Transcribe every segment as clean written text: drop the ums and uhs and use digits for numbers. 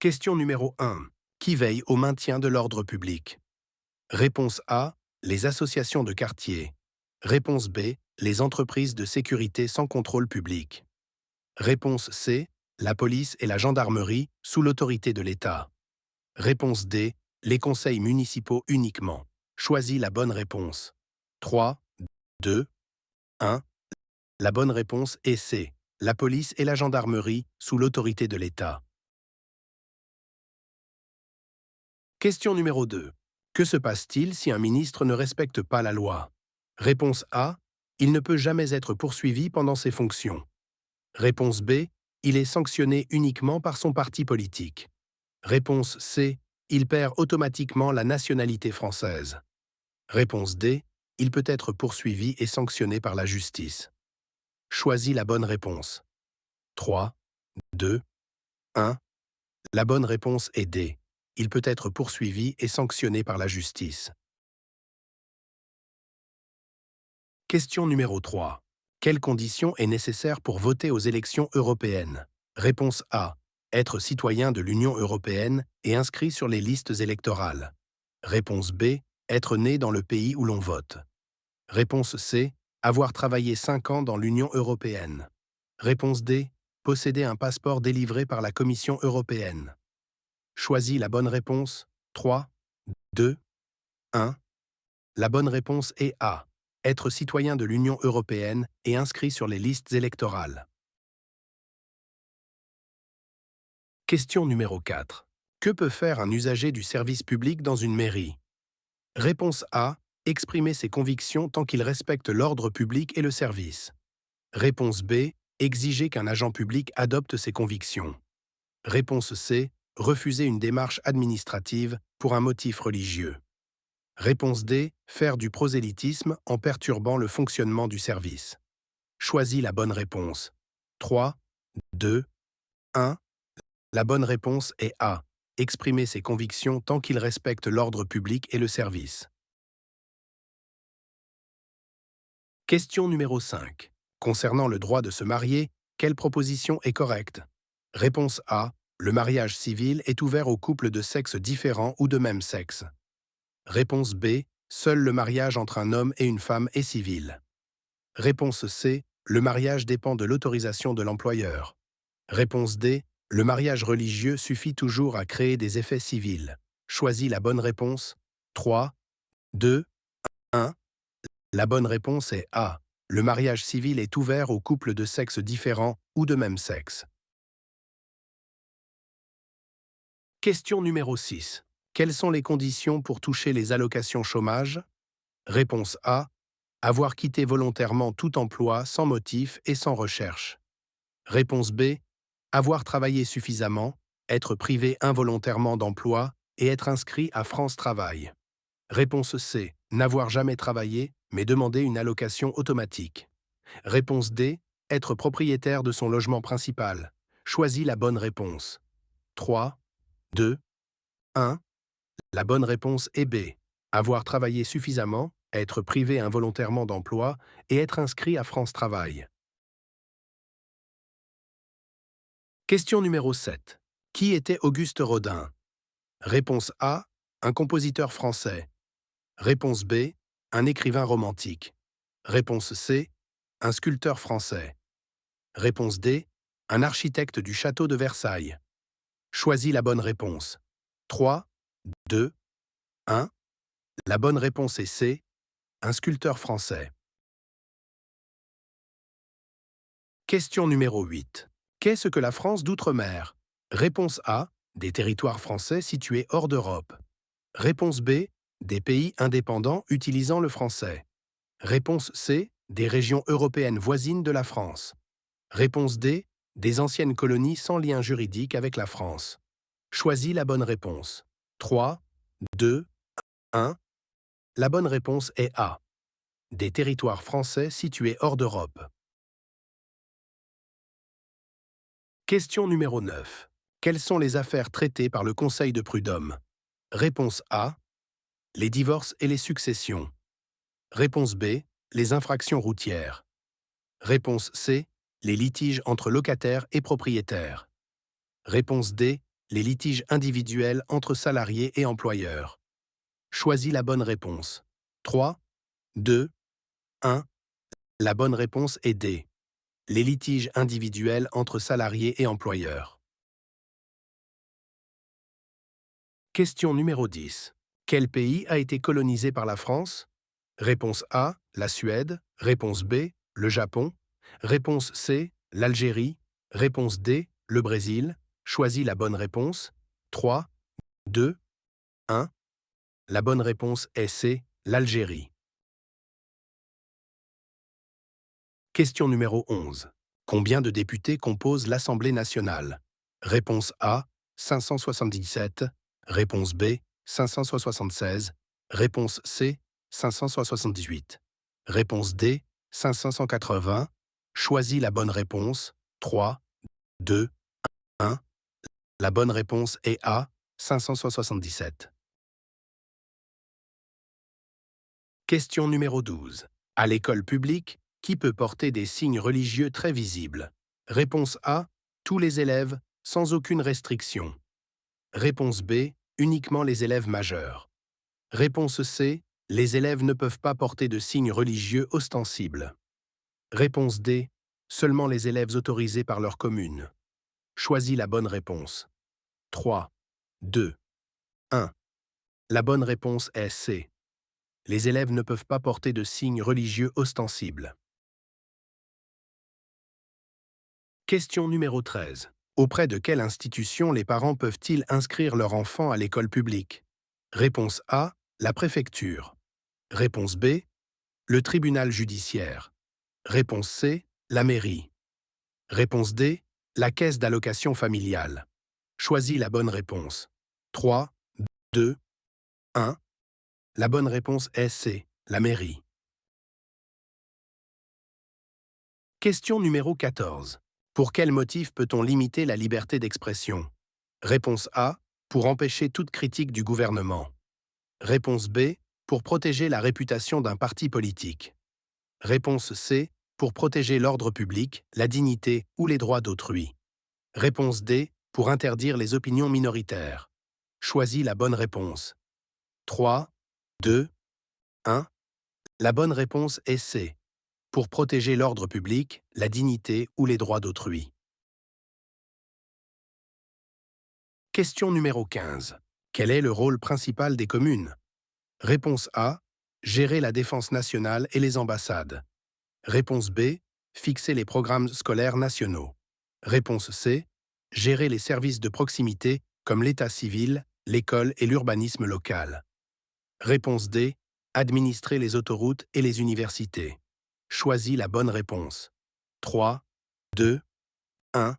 Question numéro 1. Qui veille au maintien de l'ordre public? Réponse A. Les associations de quartier. Réponse B. Les entreprises de sécurité sans contrôle public. Réponse C. La police et la gendarmerie sous l'autorité de l'État. Réponse D. Les conseils municipaux uniquement. Choisis la bonne réponse. 3, 2, 1. La bonne réponse est C. La police et la gendarmerie sous l'autorité de l'État. Question numéro 2. Que se passe-t-il si un ministre ne respecte pas la loi? Réponse A. Il ne peut jamais être poursuivi pendant ses fonctions. Réponse B. Il est sanctionné uniquement par son parti politique. Réponse C. Il perd automatiquement la nationalité française. Réponse D. Il peut être poursuivi et sanctionné par la justice. Choisis la bonne réponse. 3, 2, 1. La bonne réponse est D. Il peut être poursuivi et sanctionné par la justice. Question numéro 3. Quelle condition est nécessaire pour voter aux élections européennes? Réponse A. Être citoyen de l'Union européenne et inscrit sur les listes électorales. Réponse B. Être né dans le pays où l'on vote. Réponse C. Avoir travaillé 5 ans dans l'Union européenne. Réponse D. Posséder un passeport délivré par la Commission européenne. Choisis la bonne réponse. 3, 2, 1. La bonne réponse est A. Être citoyen de l'Union européenne et inscrit sur les listes électorales. Question numéro 4. Que peut faire un usager du service public dans une mairie? Réponse A. Exprimer ses convictions tant qu'il respecte l'ordre public et le service. Réponse B. Exiger qu'un agent public adopte ses convictions. Réponse C. Refuser une démarche administrative pour un motif religieux. Réponse D. Faire du prosélytisme en perturbant le fonctionnement du service. Choisis la bonne réponse. 3, 2, 1. La bonne réponse est A. Exprimer ses convictions tant qu'il respecte l'ordre public et le service. Question numéro 5. Concernant le droit de se marier, quelle proposition est correcte? Réponse A. Le mariage civil est ouvert aux couples de sexes différents ou de même sexe. Réponse B. Seul le mariage entre un homme et une femme est civil. Réponse C. Le mariage dépend de l'autorisation de l'employeur. Réponse D. Le mariage religieux suffit toujours à créer des effets civils. Choisis la bonne réponse. 3, 2, 1. La bonne réponse est A. Le mariage civil est ouvert aux couples de sexes différents ou de même sexe. Question numéro 6. Quelles sont les conditions pour toucher les allocations chômage? Réponse A. Avoir quitté volontairement tout emploi sans motif et sans recherche. Réponse B. Avoir travaillé suffisamment, être privé involontairement d'emploi et être inscrit à France Travail. Réponse C. N'avoir jamais travaillé, mais demander une allocation automatique. Réponse D. Être propriétaire de son logement principal. Choisis la bonne réponse. 3, 2, 1. La bonne réponse est B. Avoir travaillé suffisamment, être privé involontairement d'emploi et être inscrit à France Travail. Question numéro 7. Qui était Auguste Rodin? Réponse A. Un compositeur français. Réponse B. Un écrivain romantique. Réponse C. Un sculpteur français. Réponse D. Un architecte du château de Versailles. Choisis la bonne réponse. 3, 2, 1. La bonne réponse est C. Un sculpteur français. Question numéro 8. Qu'est-ce que la France d'outre-mer? Réponse A. Des territoires français situés hors d'Europe. Réponse B. Des pays indépendants utilisant le français. Réponse C. Des régions européennes voisines de la France. Réponse D. Des anciennes colonies sans lien juridique avec la France. Choisis la bonne réponse. 3, 2, 1. La bonne réponse est A. Des territoires français situés hors d'Europe. Question numéro 9. Quelles sont les affaires traitées par le Conseil de prud'homme? Réponse A. Les divorces et les successions. Réponse B. Les infractions routières. Réponse C. Les litiges entre locataires et propriétaires. Réponse D. les litiges individuels entre salariés et employeurs. Choisis la bonne réponse. 3, 2, 1. La bonne réponse est D. Les litiges individuels entre salariés et employeurs. Question numéro 10. Quel pays a été colonisé par la France? Réponse A, la Suède. Réponse B, le Japon. Réponse C, l'Algérie. Réponse D, le Brésil. Choisis la bonne réponse. 3, 2, 1. La bonne réponse est C, l'Algérie. Question numéro 11. Combien de députés composent l'Assemblée nationale? Réponse A, 577. Réponse B, 576. Réponse C, 578. Réponse D, 580. Choisis la bonne réponse. 3, 2, 1. La bonne réponse est A, 577. Question numéro 12. À l'école publique, qui peut porter des signes religieux très visibles? Réponse A, tous les élèves, sans aucune restriction. Réponse B, uniquement les élèves majeurs. Réponse C, les élèves ne peuvent pas porter de signes religieux ostensibles. Réponse D, seulement les élèves autorisés par leur commune. Choisis la bonne réponse. 3, 2, 1. La bonne réponse est C. Les élèves ne peuvent pas porter de signes religieux ostensibles. Question numéro 13. Auprès de quelle institution les parents peuvent-ils inscrire leur enfant à l'école publique? Réponse A, la préfecture. Réponse B, le tribunal judiciaire. Réponse C, la mairie. Réponse D, la caisse d'allocation familiale. Choisis la bonne réponse. 3, 2, 1. La bonne réponse est C, la mairie. Question numéro 14. Pour quel motif peut-on limiter la liberté d'expression? Réponse A, pour empêcher toute critique du gouvernement. Réponse B, pour protéger la réputation d'un parti politique. Réponse C, pour protéger l'ordre public, la dignité ou les droits d'autrui. Réponse D, pour interdire les opinions minoritaires. Choisis la bonne réponse. 3, 2, 1. La bonne réponse est C, pour protéger l'ordre public, la dignité ou les droits d'autrui. Question numéro 15. Quel est le rôle principal des communes? Réponse A, gérer la défense nationale et les ambassades. Réponse B, fixer les programmes scolaires nationaux. Réponse C, gérer les services de proximité comme l'état civil, l'école et l'urbanisme local. Réponse D, administrer les autoroutes et les universités. Choisis la bonne réponse. 3, 2, 1.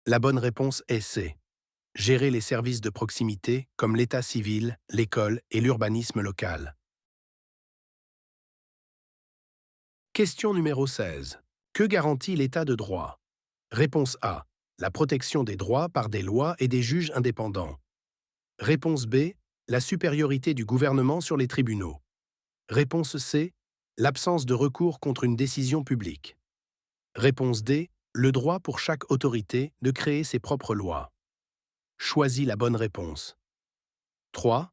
La bonne réponse est C. Gérer les services de proximité comme l'état civil, l'école et l'urbanisme local. Question numéro 16. Que garantit l'état de droit? Réponse A. La protection des droits par des lois et des juges indépendants. Réponse B. La supériorité du gouvernement sur les tribunaux. Réponse C. L'absence de recours contre une décision publique. Réponse D. Le droit pour chaque autorité de créer ses propres lois. Choisis la bonne réponse. 3,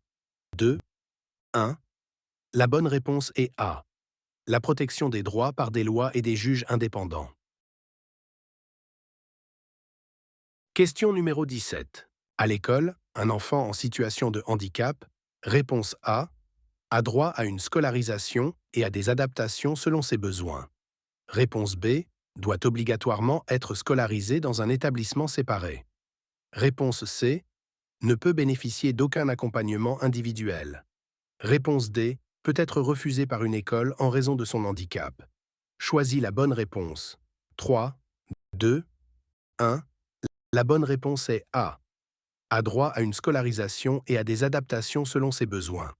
2, 1. La bonne réponse est A. La protection des droits par des lois et des juges indépendants. Question numéro 17. À l'école, un enfant en situation de handicap, réponse A droit à une scolarisation et à des adaptations selon ses besoins. Réponse B, doit obligatoirement être scolarisé dans un établissement séparé. Réponse C, ne peut bénéficier d'aucun accompagnement individuel. Réponse D, peut être refusé par une école en raison de son handicap. Choisis la bonne réponse. 3, 2, 1. La bonne réponse est A droit à une scolarisation et à des adaptations selon ses besoins.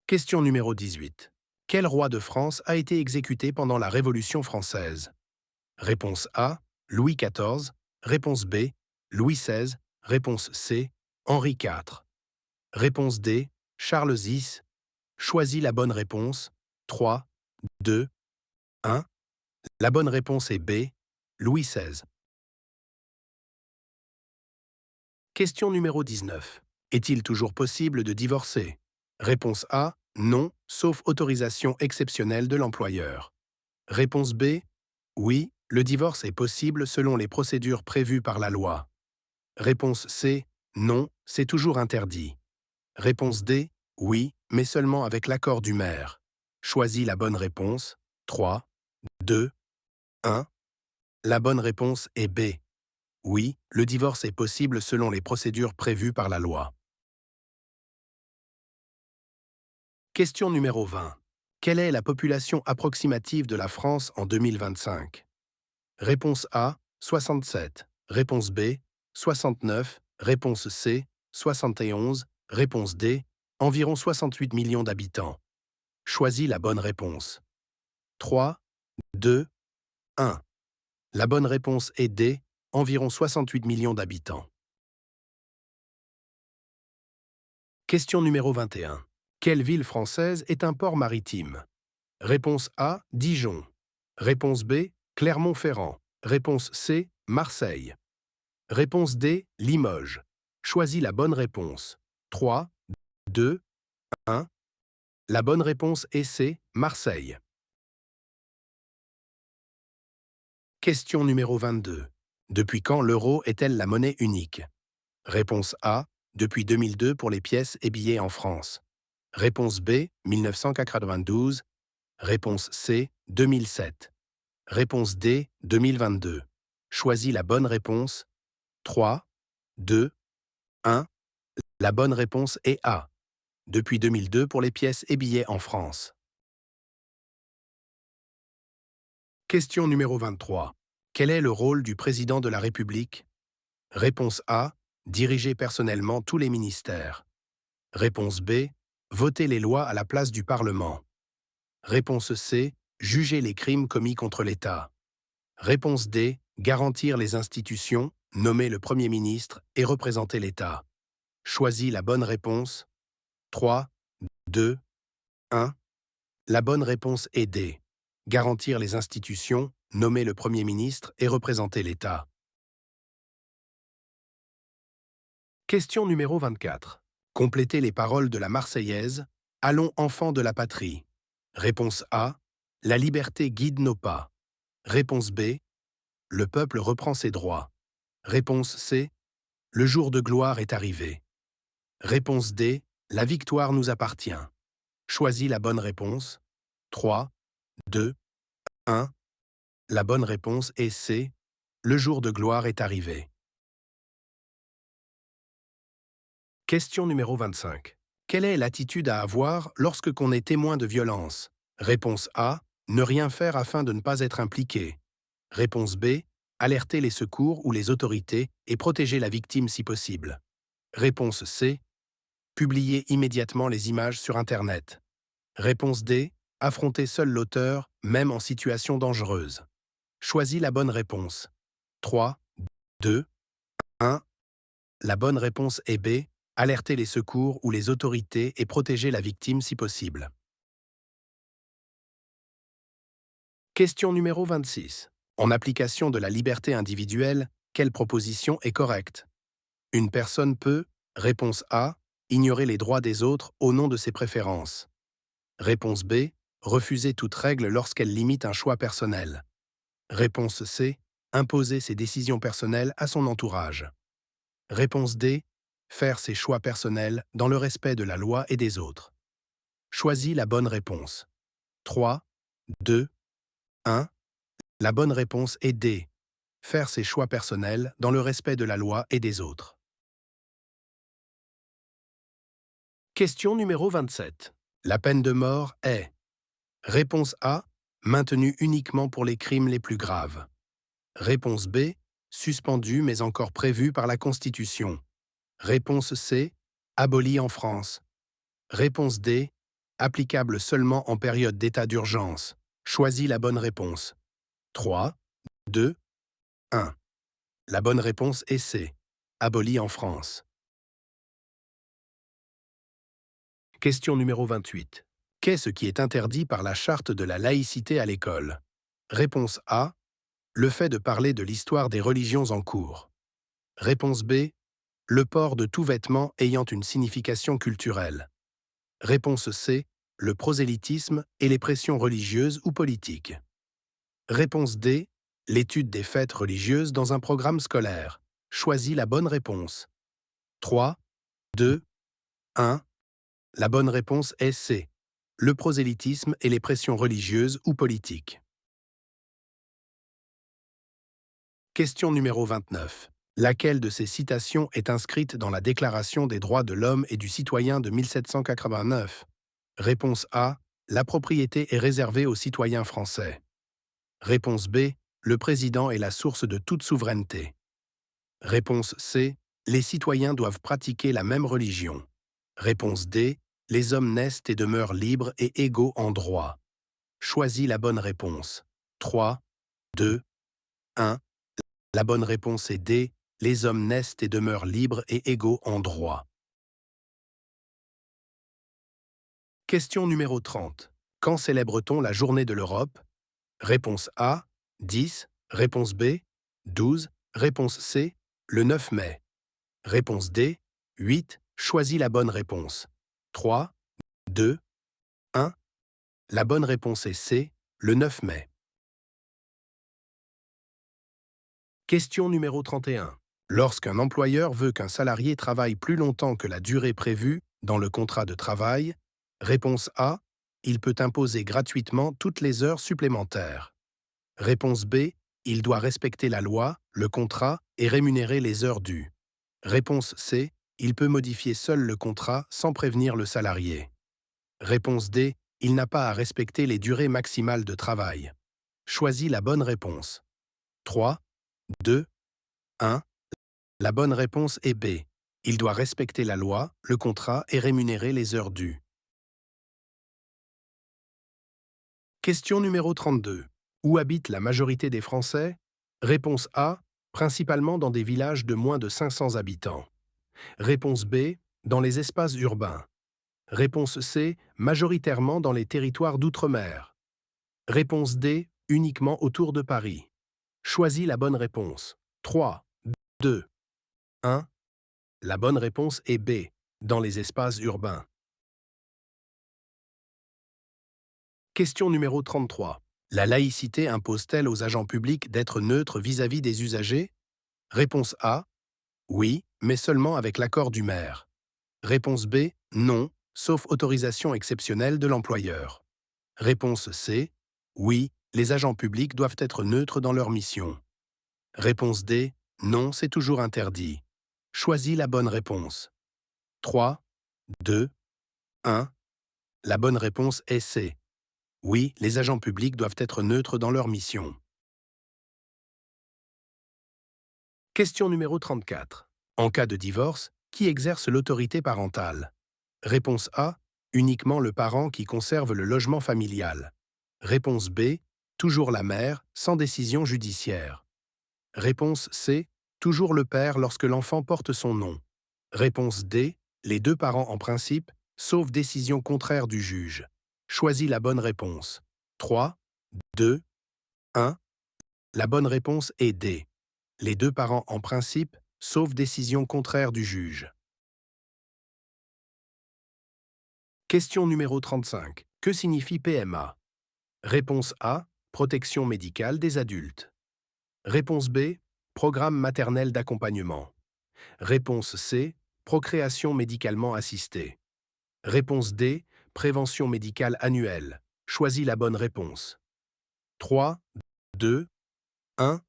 Question numéro 18. Quel roi de France a été exécuté pendant la Révolution française? Réponse A, Louis XIV. Réponse B, Louis XVI. Réponse C, Henri IV. Réponse D, Charles X. Choisis la bonne réponse. 3, 2, 1. La bonne réponse est B, Louis XVI. Question numéro 19. Est-il toujours possible de divorcer? Réponse A. Non, sauf autorisation exceptionnelle de l'employeur. Réponse B. Oui, le divorce est possible selon les procédures prévues par la loi. Réponse C. Non, c'est toujours interdit. Réponse D. Oui, mais seulement avec l'accord du maire. Choisis la bonne réponse. 3, 2, 1. La bonne réponse est B. Oui, le divorce est possible selon les procédures prévues par la loi. Question numéro 20. Quelle est la population approximative de la France en 2025? Réponse A, 67. Réponse B, 69. Réponse C, 71. Réponse D, environ 68 millions d'habitants. Choisis la bonne réponse. 3, 2, 1. La bonne réponse est D, environ 68 millions d'habitants. Question numéro 21. Quelle ville française est un port maritime? Réponse A, Dijon. Réponse B, Clermont-Ferrand. Réponse C, Marseille. Réponse D, Limoges. Choisis la bonne réponse. 3, 2, 1. La bonne réponse est C, Marseille. Question numéro 22. Depuis quand l'euro est-elle la monnaie unique? Réponse A, depuis 2002 pour les pièces et billets en France. Réponse B, 1992. Réponse C, 2007. Réponse D, 2022. Choisis la bonne réponse. 3, 2, 1. La bonne réponse est A. Depuis 2002 pour les pièces et billets en France. Question numéro 23. Quel est le rôle du président de la République? Réponse A. Diriger personnellement tous les ministères. Réponse B. Voter les lois à la place du Parlement. Réponse C. Juger les crimes commis contre l'État. Réponse D. Garantir les institutions, nommer le Premier ministre et représenter l'État. Choisis la bonne réponse. 3, 2, 1. La bonne réponse est D. Garantir les institutions, nommer le Premier ministre et représenter l'État. Question numéro 24. Complétez les paroles de la Marseillaise. Allons enfants de la patrie. Réponse A. La liberté guide nos pas. Réponse B. Le peuple reprend ses droits. Réponse C. Le jour de gloire est arrivé. Réponse D. La victoire nous appartient. Choisis la bonne réponse. 3, 2, 1. La bonne réponse est C. Le jour de gloire est arrivé. Question numéro 25. Quelle est l'attitude à avoir lorsque qu'on est témoin de violence? Réponse A. Ne rien faire afin de ne pas être impliqué. Réponse B. Alerter les secours ou les autorités et protéger la victime si possible. Réponse C. Publier immédiatement les images sur Internet. Réponse D. Affronter seul l'auteur, même en situation dangereuse. Choisis la bonne réponse. 3, 2, 1. La bonne réponse est B. Alerter les secours ou les autorités et protéger la victime si possible. Question numéro 26. En application de la liberté individuelle, quelle proposition est correcte? Une personne peut, réponse A, ignorer les droits des autres au nom de ses préférences. Réponse B, refuser toute règle lorsqu'elle limite un choix personnel. Réponse C, imposer ses décisions personnelles à son entourage. Réponse D, faire ses choix personnels dans le respect de la loi et des autres. Choisis la bonne réponse. 3, 2, 1. La bonne réponse est D. Faire ses choix personnels dans le respect de la loi et des autres. Question numéro 27. La peine de mort est. Réponse A. Maintenue uniquement pour les crimes les plus graves. Réponse B. Suspendue mais encore prévue par la Constitution. Réponse C. Abolie en France. Réponse D. Applicable seulement en période d'état d'urgence. Choisis la bonne réponse. 3, 2, 1. La bonne réponse est C. Abolie en France. Question numéro 28. Qu'est-ce qui est interdit par la charte de la laïcité à l'école? Réponse A. Le fait de parler de l'histoire des religions en cours. Réponse B. Le port de tout vêtement ayant une signification culturelle. Réponse C. Le prosélytisme et les pressions religieuses ou politiques. Réponse D. L'étude des fêtes religieuses dans un programme scolaire. Choisis la bonne réponse. 3, 2, 1. La bonne réponse est C. Le prosélytisme et les pressions religieuses ou politiques. Question numéro 29. Laquelle de ces citations est inscrite dans la Déclaration des droits de l'homme et du citoyen de 1789? Réponse A. La propriété est réservée aux citoyens français. Réponse B. Le président est la source de toute souveraineté. Réponse C. Les citoyens doivent pratiquer la même religion. Réponse D. Les hommes naissent et demeurent libres et égaux en droit. Choisis la bonne réponse. 3, 2, 1. La bonne réponse est D. Les hommes naissent et demeurent libres et égaux en droit. Question numéro 30. Quand célèbre-t-on la journée de l'Europe? Réponse A. 10. Réponse B. 12. Réponse C. Le 9 mai. Réponse D. 8. Choisis la bonne réponse. 3, 2, 1. La bonne réponse est C. Le 9 mai. Question numéro 31. Lorsqu'un employeur veut qu'un salarié travaille plus longtemps que la durée prévue dans le contrat de travail, réponse A. Il peut imposer gratuitement toutes les heures supplémentaires. Réponse B. Il doit respecter la loi, le contrat et rémunérer les heures dues. Réponse C. Il peut modifier seul le contrat sans prévenir le salarié. Réponse D. Il n'a pas à respecter les durées maximales de travail. Choisis la bonne réponse. 3, 2, 1. La bonne réponse est B. Il doit respecter la loi, le contrat et rémunérer les heures dues. Question numéro 32. Où habite la majorité des Français? Réponse A. Principalement dans des villages de moins de 500 habitants. Réponse B. Dans les espaces urbains. Réponse C. Majoritairement dans les territoires d'outre-mer. Réponse D. Uniquement autour de Paris. Choisis la bonne réponse. 3, 2, 1. La bonne réponse est B. Dans les espaces urbains. Question numéro 33. La laïcité impose-t-elle aux agents publics d'être neutres vis-à-vis des usagers? Réponse A. Oui, mais seulement avec l'accord du maire. Réponse B. Non, sauf autorisation exceptionnelle de l'employeur. Réponse C. Oui, les agents publics doivent être neutres dans leur mission. Réponse D. Non, c'est toujours interdit. Choisis la bonne réponse. 3, 2, 1. La bonne réponse est C. Oui, les agents publics doivent être neutres dans leur mission. Question numéro 34. En cas de divorce, qui exerce l'autorité parentale? Réponse A. Uniquement le parent qui conserve le logement familial. Réponse B. Toujours la mère, sans décision judiciaire. Réponse C. Toujours le père lorsque l'enfant porte son nom. Réponse D. Les deux parents en principe, sauf décision contraire du juge. Choisis la bonne réponse. 3, 2, 1. La bonne réponse est D. Les deux parents en principe, sauf décision contraire du juge. Question numéro 35. Que signifie PMA? Réponse A. Protection médicale des adultes. Réponse B. Programme maternel d'accompagnement. Réponse C. Procréation médicalement assistée. Réponse D. Prévention médicale annuelle. Choisis la bonne réponse. 3, 2, 1.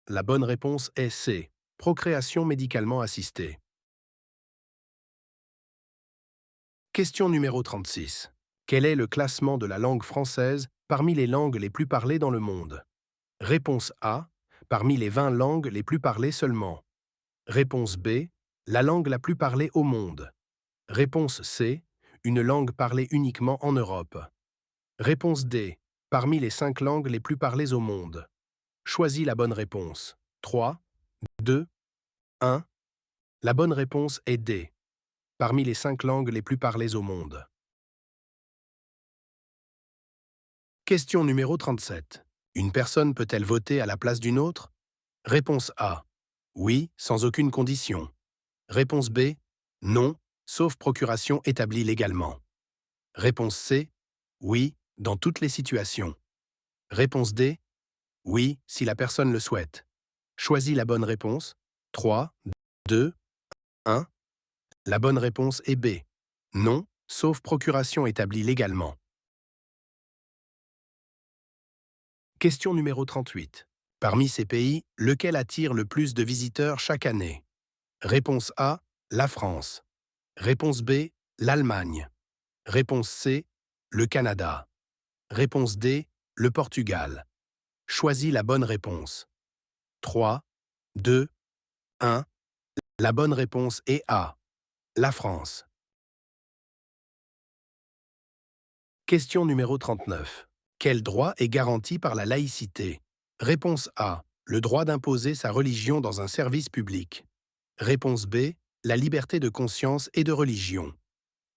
La bonne réponse est C. Procréation médicalement assistée. Question numéro 36. Quel est le classement de la langue française parmi les langues les plus parlées dans le monde? Réponse A. Parmi les 20 langues les plus parlées seulement. Réponse B. La langue la plus parlée au monde. Réponse C. Une langue parlée uniquement en Europe. Réponse D. Parmi les 5 langues les plus parlées au monde. Choisis la bonne réponse. 3, 2, 1. La bonne réponse est D. Parmi les 5 langues les plus parlées au monde. Question numéro 37. Une personne peut-elle voter à la place d'une autre? Réponse A. Oui, sans aucune condition. Réponse B. Non, sauf procuration établie légalement. Réponse C. Oui, dans toutes les situations. Réponse D. Oui, si la personne le souhaite. Choisis la bonne réponse. 3, 2, 1. La bonne réponse est B. Non, sauf procuration établie légalement. Question numéro 38. Parmi ces pays, lequel attire le plus de visiteurs chaque année? Réponse A. La France. Réponse B. L'Allemagne. Réponse C. Le Canada. Réponse D. Le Portugal. Choisis la bonne réponse. 3, 2, 1. La bonne réponse est A. La France. Question numéro 39. Quel droit est garanti par la laïcité? Réponse A. Le droit d'imposer sa religion dans un service public. Réponse B. La liberté de conscience et de religion.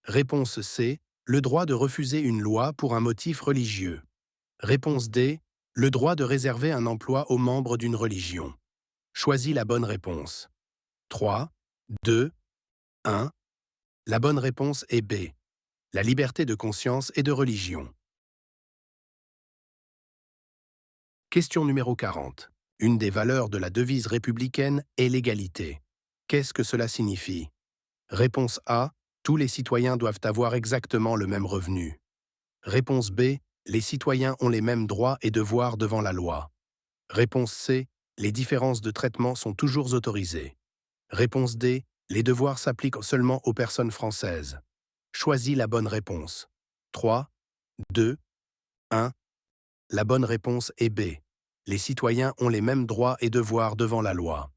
Réponse C. Le droit de refuser une loi pour un motif religieux. Réponse D. Le droit de réserver un emploi aux membres d'une religion. Choisis la bonne réponse. 3, 2, 1. La bonne réponse est B. La liberté de conscience et de religion. Question numéro 40. Une des valeurs de la devise républicaine est l'égalité. Qu'est-ce que cela signifie? Réponse A. Tous les citoyens doivent avoir exactement le même revenu. Réponse B. Les citoyens ont les mêmes droits et devoirs devant la loi. Réponse C. Les différences de traitement sont toujours autorisées. Réponse D. Les devoirs s'appliquent seulement aux personnes françaises. Choisis la bonne réponse. 3, 2, 1. La bonne réponse est B. Les citoyens ont les mêmes droits et devoirs devant la loi.